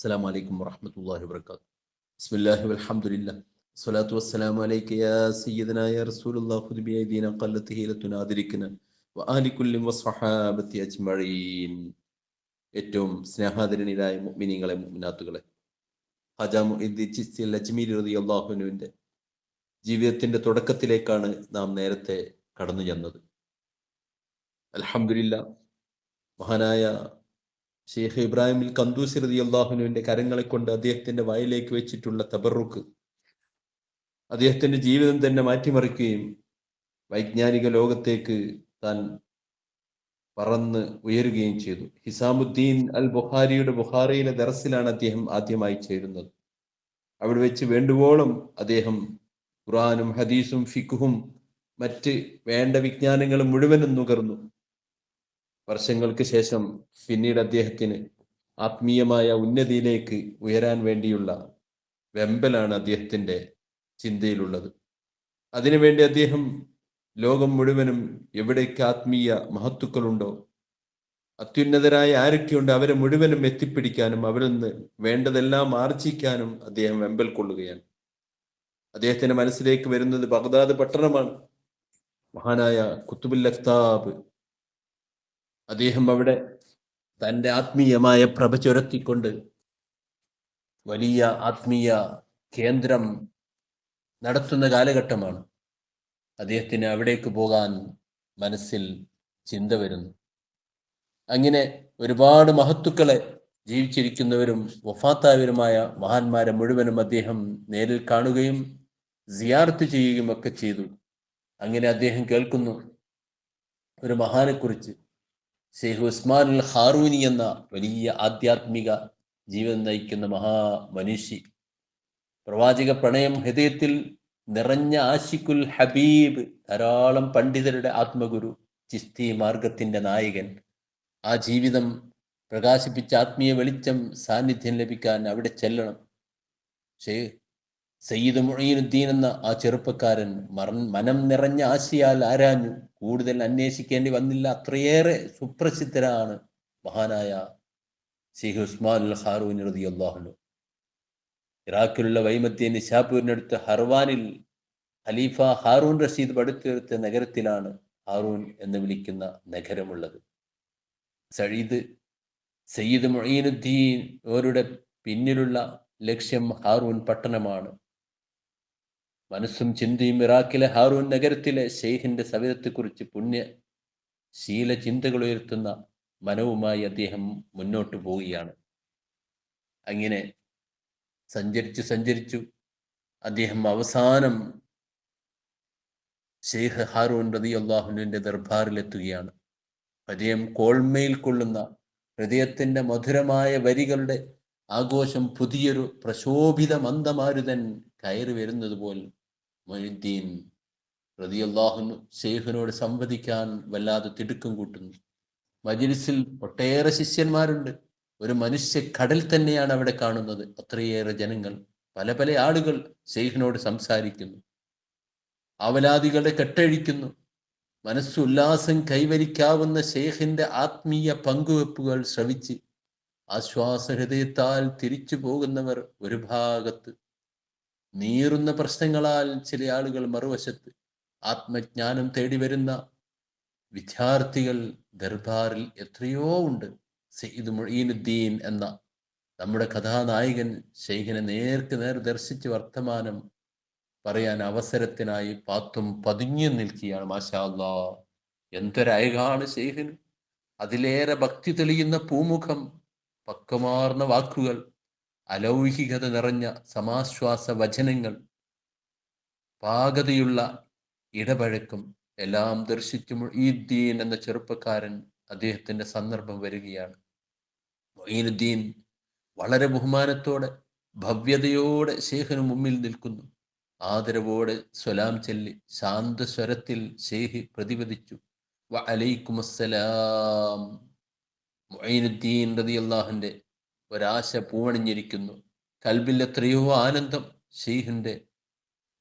السلام عليكم ورحمة الله وبركاته. بسم الله والحمد لله. الصلاة والسلام عليك يا سيدنا يا رسول الله. خذ بأيدينا قلت هيلتنا أدركنا وآل كل وصحابة أجمعين. ഏറ്റവും സ്നേഹാദരണിയിലായ മുഅ്മിനീങ്ങളെ മുഅ്മിനാത്തുകളെ, ഖാജാ മുഈനുദ്ദീൻ ചിശ്തി അജ്മീരി റളിയല്ലാഹു അൻഹുവിന്റെ ജീവിതത്തിന്റെ തുടക്കത്തിലേക്കാണ് നാം നേരത്തെ കടന്നു ചെന്നത്. അൽഹംദുലില്ലാ, മഹാനായ ഷെയ്ഖ് ഇബ്രാഹിം കന്തൂസി റളിയല്ലാഹു അൻഹുവിന്റെ കരങ്ങളെ കൊണ്ട് അദ്ദേഹത്തിന്റെ വായിലേക്ക് വെച്ചിട്ടുള്ള തബറുക്ക് അദ്ദേഹത്തിന്റെ ജീവിതം തന്നെ മാറ്റിമറിക്കുകയും വൈജ്ഞാനിക ലോകത്തേക്ക് താൻ പറന്ന് ഉയരുകയും ചെയ്തു. ഹിസാമുദ്ദീൻ അൽ ബുഖാരിയുടെ ബുഖാറിയിലെ ദർസിലാണ് അദ്ദേഹം ആദ്യമായി ചേരുന്നത്. അവിടെ വെച്ച് വേണ്ടുവോളം അദ്ദേഹം ഖുർആനും ഹദീസും ഫിഖ്ഹും മറ്റ് വേണ്ട വിജ്ഞാനങ്ങളും മുഴുവനും നുകർന്നു. വർഷങ്ങൾക്ക് ശേഷം പിന്നീട് അദ്ദേഹത്തിന് ആത്മീയമായ ഉന്നതിയിലേക്ക് ഉയരാൻ വേണ്ടിയുള്ള വെമ്പലാണ് അദ്ദേഹത്തിന്റെ ചിന്തയിലുള്ളത്. അതിനുവേണ്ടി അദ്ദേഹം ലോകം മുഴുവനും എവിടേക്ക് ആത്മീയ മഹത്തുക്കളുണ്ടോ, അത്യുന്നതരായ ആരൊക്കെയുണ്ട്, അവരെ മുഴുവനും എത്തിപ്പിടിക്കാനും അവരിൽ നിന്ന് വേണ്ടതെല്ലാം ആർജിക്കാനും അദ്ദേഹം വെമ്പൽ കൊള്ളുകയാണ്. അദ്ദേഹത്തിന്റെ മനസ്സിലേക്ക് വരുന്നത് ബഗ്ദാദ് പട്ടണമാണ്. മഹാനായ കുത്തുബുൽ അഖ്താബ് അദ്ദേഹം അവിടെ തൻ്റെ ആത്മീയമായ പ്രഭ ചുരത്തിക്കൊണ്ട് വലിയ ആത്മീയ കേന്ദ്രം നടത്തുന്ന കാലഘട്ടമാണ്. അദ്ദേഹത്തിന് അവിടേക്ക് പോകാൻ മനസ്സിൽ ചിന്ത വരുന്നു. അങ്ങനെ ഒരുപാട് മഹത്തുക്കളെ, ജീവിച്ചിരിക്കുന്നവരും വഫാത്തായവരുമായ മഹാന്മാരെ മുഴുവനും അദ്ദേഹം നേരിൽ കാണുകയും സിയാറത്ത് ചെയ്യുകയും ഒക്കെ ചെയ്തു. അങ്ങനെ അദ്ദേഹം കേൾക്കുന്നു ഒരു മഹാനെക്കുറിച്ച്, ഷെയ്ഖ് ഉസ്മാൻ അൽ ഹാറൂനി എന്ന വലിയ ആധ്യാത്മിക ജീവിതം നയിക്കുന്ന മഹാമനുഷ്യ, പ്രവാചക പ്രണയം ഹൃദയത്തിൽ നിറഞ്ഞ ആശിഖുൽ ഹബീബ്, ധാരാളം പണ്ഡിതരുടെ ആത്മഗുരു, ചിസ്തി മാർഗത്തിന്റെ നായകൻ. ആ ജീവിതം പ്രകാശിപ്പിച്ച ആത്മീയ വെളിച്ചം സാന്നിധ്യം ലഭിക്കാൻ അവിടെ ചെല്ലണം. സയ്യിദ് മുഈനുദ്ദീൻ എന്ന ആ ചെറുപ്പക്കാരൻ മനം നിറഞ്ഞ ആശയാൽ ആരാഞ്ഞു. കൂടുതൽ അന്വേഷിക്കേണ്ടി വന്നില്ല, അത്രയേറെ സുപ്രസിദ്ധരാണ് മഹാനായ ഷെയ്ഖ് ഉസ്മാൻ അൽ ഹാറൂനി റളിയല്ലാഹു അൻഹു. ഇറാഖിലുള്ള വൈമധ്യ നിശാപൂരിനടുത്ത് ഹർവാനിൽ ഖലീഫ ഹാറൂൻ റഷീദ് പടുത്തുയർത്തിയ നഗരത്തിലാണ് ഹാറൂൻ എന്ന് വിളിക്കുന്ന നഗരമുള്ളത്. സയ്യിദ് മുഈനുദ്ദീൻ അവരുടെ പിന്നിലുള്ള ലക്ഷ്യം ഹാറൂൻ പട്ടണമാണ്. മനസ്സും ചിന്തയും ഇറാഖിലെ ഹാറൂൻ നഗരത്തിലെ ഷെയ്ഖിന്റെ സവിധത്തെക്കുറിച്ച് പുണ്യശീല ചിന്തകൾ ഉയർത്തുന്ന മനവുമായി അദ്ദേഹം മുന്നോട്ട് പോവുകയാണ്. അങ്ങനെ സഞ്ചരിച്ചു അദ്ദേഹം അവസാനം ഷെയ്ഖ് ഹാറൂൻ റളിയല്ലാഹു അൻഹുവിന്റെ ദർബാറിലെത്തുകയാണ്. ഹൃദയം കോൾമയിൽ കൊള്ളുന്ന, ഹൃദയത്തിന്റെ മധുരമായ വരികളുടെ ആഘോഷം പുതിയൊരു പ്രശോഭിത മന്ദമാരുതൻ കയറി വരുന്നത് പോലെ മുഈനുദ്ദീൻ റളിയല്ലാഹു അൻഹു ഷെയ്ഖിനോട് സംവദിക്കാൻ വല്ലാതെ തിടുക്കം കൂട്ടുന്നു. മജ്ലിസിൽ ഒട്ടേറെ ശിഷ്യന്മാരുണ്ട്. ഒരു മനുഷ്യ കടൽ തന്നെയാണ് അവിടെ കാണുന്നത്. അത്രയേറെ ജനങ്ങൾ, പല പല ആളുകൾ ഷെയ്ഖിനോട് സംസാരിക്കുന്നു, ആവലാദികളുടെ കെട്ടഴിക്കുന്നു. മനസ്സുല്ലാസം കൈവരിക്കാവുന്ന ഷെയ്ഖിന്റെ ആത്മീയ പങ്കുവെപ്പുകൾ ശ്രവിച്ച് ആശ്വാസഹൃദയത്താൽ തിരിച്ചു പോകുന്നവർ ഒരു ഭാഗത്ത്, നീറുന്ന പ്രശ്നങ്ങളാൽ ചില ആളുകൾ മറുവശത്ത്, ആത്മജ്ഞാനം തേടി വരുന്ന വിദ്യാർത്ഥികൾ ദർബാറിൽ എത്രയോ ഉണ്ട്. സയ്യിദ് മുഈനുദ്ദീൻ എന്ന നമ്മുടെ കഥാനായകൻ ഷെയ്ഖിനെ നേർക്ക് നേർ ദർശിച്ച് വർത്തമാനം പറയാൻ അവസരത്തിനായി പാത്തും പതുങ്ങി നിൽക്കുകയാണ്. മാഷാ അല്ലാഹ്, എന്തൊരഴകാണ് ഷെയ്ഖിന്! അതിലേറെ ഭക്തി തെളിയുന്ന പൂമുഖം, പക്വമാർന്ന വാക്കുകൾ, അലൗകികത നിറഞ്ഞ സമാശ്വാസ വചനങ്ങൾ, പാകതയുള്ള ഇടപഴക്കം എല്ലാം ദർശിച്ചു മുഈനുദ്ദീൻ എന്ന ചെറുപ്പക്കാരൻ അദ്ദേഹത്തിന്റെ സന്ദർഭം വരികയാണ്. മുഈനുദ്ദീൻ വളരെ ബഹുമാനത്തോടെ, ഭവ്യതയോടെ ഷെയ്ഖിന് മുമ്പിൽ നിൽക്കുന്നു. ആദരവോടെ സ്വലാം ചൊല്ലി ശാന്തസ്വരത്തിൽ ഷെയ്ഖ് പ്രതിപദിച്ചു, വഅലൈക്കുമുസ്സലാം. മുഈനുദ്ദീൻ റളിയല്ലാഹുവിന്റെ ഒരാശ പൂവണിഞ്ഞിരിക്കുന്നു. കൽബിൽ എത്രയോ ആനന്ദം. ഷെയ്ഖിന്റെ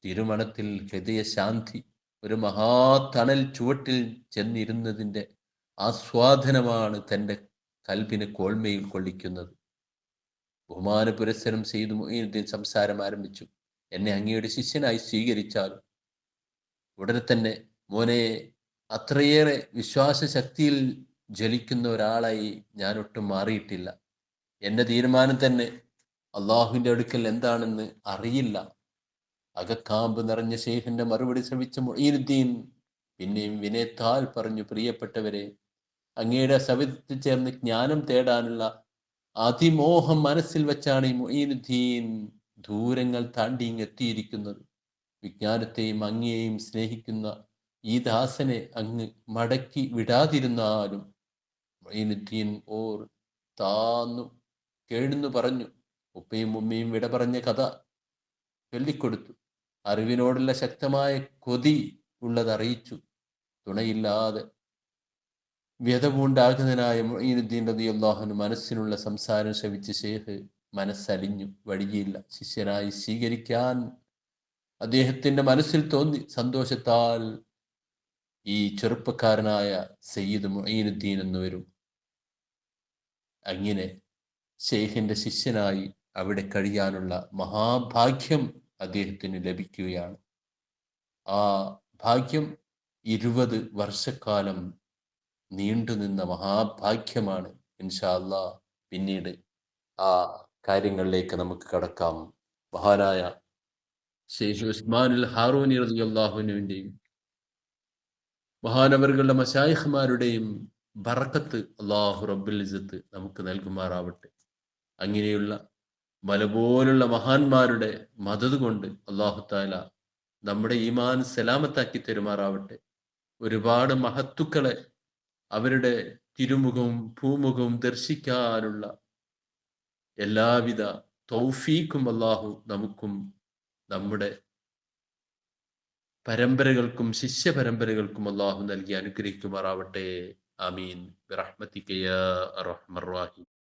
തിരുമണത്തിൽ ഹൃദയശാന്തി. ഒരു മഹാതണൽ ചുവട്ടിൽ ചെന്നിരുന്നതിൻ്റെ ആസ്വാദനമാണ് തൻ്റെ കൽബിനെ കോൾമയിൽ കൊള്ളിക്കുന്നത്. ബഹുമാന പുരസ്സരം സെയ്ദ് മുഈനുദ്ദീൻ സംസാരം ആരംഭിച്ചു. എന്നെ അങ്ങയുടെ ശിഷ്യനായി സ്വീകരിച്ചാൽ. ഉടനെ തന്നെ, മോനെ, അത്രയേറെ വിശ്വാസ ശക്തിയിൽ ജ്വലിക്കുന്ന ഒരാളായി ഞാൻ ഒട്ടും മാറിയിട്ടില്ല. എന്റെ തീരുമാനം തന്നെ അള്ളാഹുവിന്റെ അടുക്കൽ എന്താണെന്ന് അറിയില്ല. അകക്കാമ്പ് നിറഞ്ഞ ശൈഖിന്റെ മറുപടി ശ്രവിച്ച മുഈനുദ്ദീൻ പിന്നെയും വിനയത്താൽ പറഞ്ഞു, പ്രിയപ്പെട്ടവരെ, അങ്ങയുടെ സവിധത്തിൽ ചേർന്ന് ജ്ഞാനം തേടാനുള്ള അതിമോഹം മനസ്സിൽ വെച്ചാണ് ഈ മുഈനുദ്ദീൻ ദൂരങ്ങൾ താണ്ടി ഇങ്ങെത്തിയിരിക്കുന്നത്. വിജ്ഞാനത്തെയും അങ്ങയെയും സ്നേഹിക്കുന്ന ഈ ദാസനെ അങ്ങ് മടക്കി വിടാതിരുന്നാലും. മുഈനുദ്ദീൻ ഓർ താന്നു കേഴുന്നു പറഞ്ഞു. ഉപ്പയും ഉമ്മയും വിട പറഞ്ഞ കഥ ചൊല്ലിക്കൊടുത്തു. അറിവിനോടുള്ള ശക്തമായ കൊതി ഉള്ളതറിയിച്ചു. തുണയില്ലാതെ വ്യതപൂണ്ടാകുന്നതിനായ മുഈനുദ്ദീൻ റളിയല്ലാഹു അൻഹു മനസ്സിനുള്ള സംസാരം ശ്രവിച്ച് ശൈഖ് മനസ്സലിഞ്ഞു. വഴിയില്ല, ശിഷ്യനായി സ്വീകരിക്കാൻ അദ്ദേഹത്തിന്റെ മനസ്സിൽ തോന്നി. സന്തോഷത്താൽ ഈ ചെറുപ്പക്കാരനായ സയ്യിദ് മുഈനുദ്ദീൻ എന്ന് വരും. അങ്ങനെ ശൈഖിന്റെ ശിഷ്യനായി അവിടെ കഴിയാനുള്ള മഹാഭാഗ്യം അദ്ദേഹത്തിന് ലഭിക്കുകയാണ്. ആ ഭാഗ്യം 20 വർഷക്കാലം നീണ്ടുനിന്ന മഹാഭാഗ്യമാണ്. ഇൻഷാ അല്ലാഹ് പിന്നീട് ആ കാര്യങ്ങളിലേക്ക് നമുക്ക് കടക്കാം. മഹാനായ ശൈഖ് ഉസ്മാനുൽ ഹാറൂനി റളിയല്ലാഹുവിന്റെയും മഹാനവറുകളുടെ മശായിഖ്മാരുടെയും ബറക്കത്ത് അല്ലാഹു റബ്ബുൽ ഇസ്സത്ത് നമുക്ക് നൽകുമാറാവട്ടെ. അങ്ങനെയുള്ള മല പോലുള്ള മഹാന്മാരുടെ മദത് കൊണ്ട് അല്ലാഹു തആല നമ്മുടെ ഈമാൻ സലാമത്താക്കി തരുമാറാവട്ടെ. ഒരുപാട് മഹത്തുക്കളെ അവരുടെ തിരുമുഖവും ഭൂമുഖവും ദർശിക്കാനുള്ള എല്ലാവിധ തൗഫീഖും അല്ലാഹു നമുക്കും നമ്മുടെ പരമ്പരകൾക്കും ശിഷ്യ പരമ്പരകൾക്കും അല്ലാഹു നൽകി അനുഗ്രഹിക്കുമാറാവട്ടെ. ആമീൻ ബിറഹ്മതിക യാ അർഹമർ റഹീം.